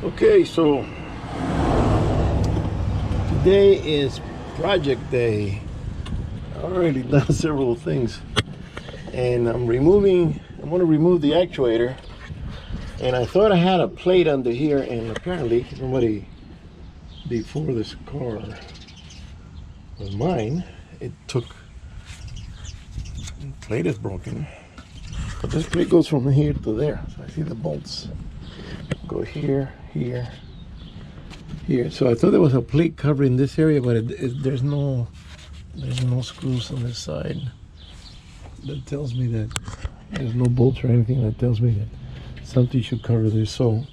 Okay, so today is project day. I've already done several things, and I'm going to remove the actuator. And I thought I had a plate under here, and apparently somebody before this car was mine, the plate is broken. But this plate goes from here to there. So I see the bolts go here, here, here. So I thought there was a plate covering this area, but there's no screws on this side. That tells me that there's no bolts or anything. That tells me that something should cover this. So,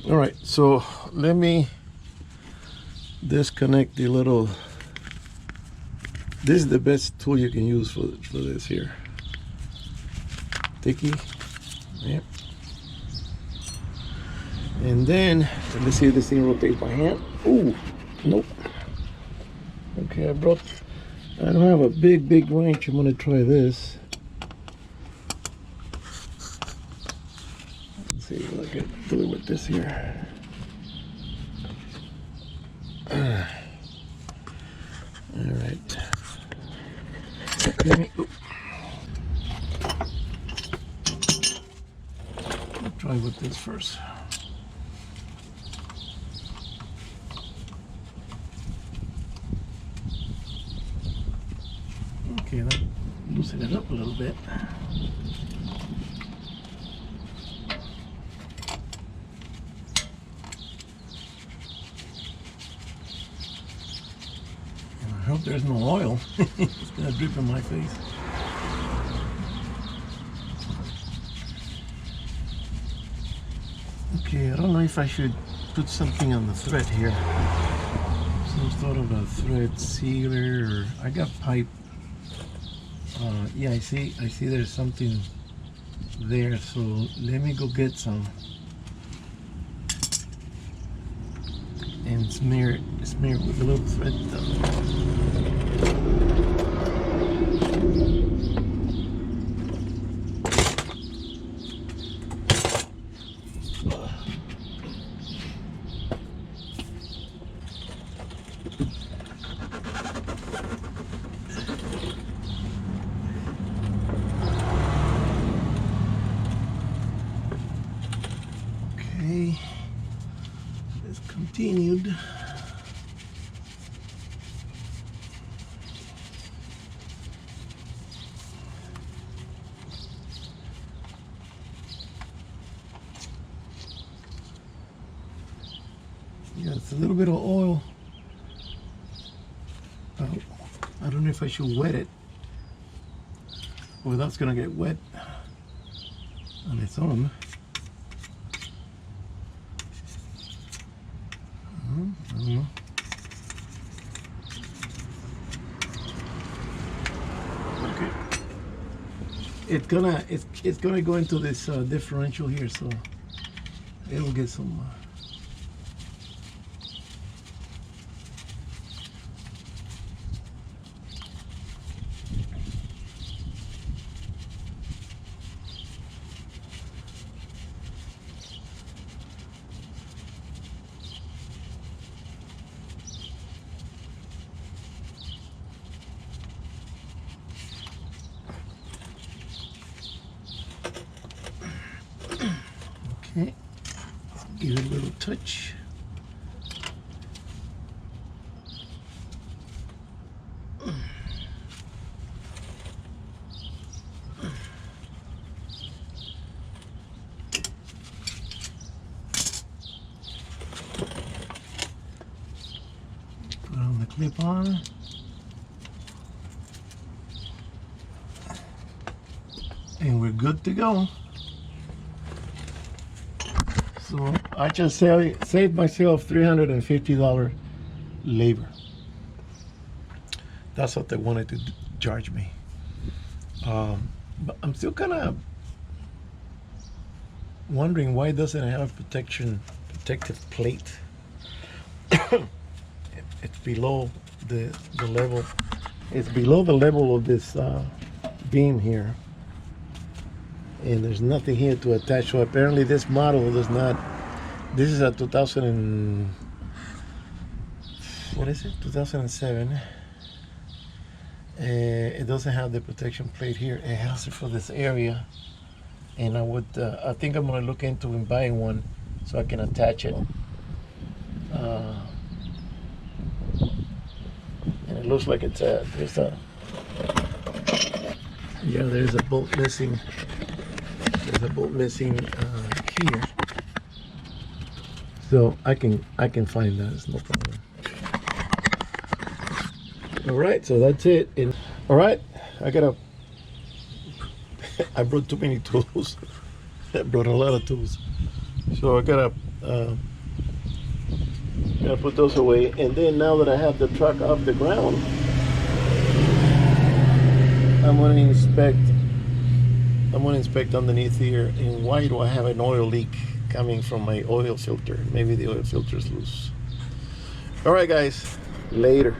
all right. So let me disconnect the little. This is the best tool you can use for this here. Sticky. Yep. And then let's see if this thing rotates by hand. Ooh, nope. Okay, I don't have a big wrench. I'm gonna try this. Let's see what I can do with this here. All right. Okay. I'll try with this first. Okay, that loosen it up a little bit. And I hope there's no oil. It's gonna drip in my face. Okay, I don't know if I should put something on the thread here. Some sort of a thread sealer, or I got pipe. Yeah, I see there's something there, so let me go get some and smear it with a little thread Okay, it's continued. Yeah, it's a little bit of oil. I don't know if I should wet it, or that's gonna get wet on its own. I don't know. Okay. It's gonna go into this differential here, so it will get some. Okay, give it a little touch. Put on the clip on. And we're good to go. So I just saved myself $350 labor. That's what they wanted to charge me. But I'm still kind of wondering why doesn't it have protective plate? It's below the level. It's below the level of this beam here. and there's nothing here to attach. So apparently this model does not This is a 2000 and what is it? 2007. It doesn't have the protection plate here. It has it for this area, and I think I'm gonna look into buying one so I can attach it. And it looks like there's a bolt missing. There's a bolt missing here, so I can find that. It's no problem. All right, so that's it. And all right, I brought too many tools. I brought a lot of tools, so I gotta put those away. And then now that I have the truck off the ground, I'm gonna inspect underneath here. And why do I have an oil leak coming from my oil filter? Maybe the oil filter is loose. All right, guys, later.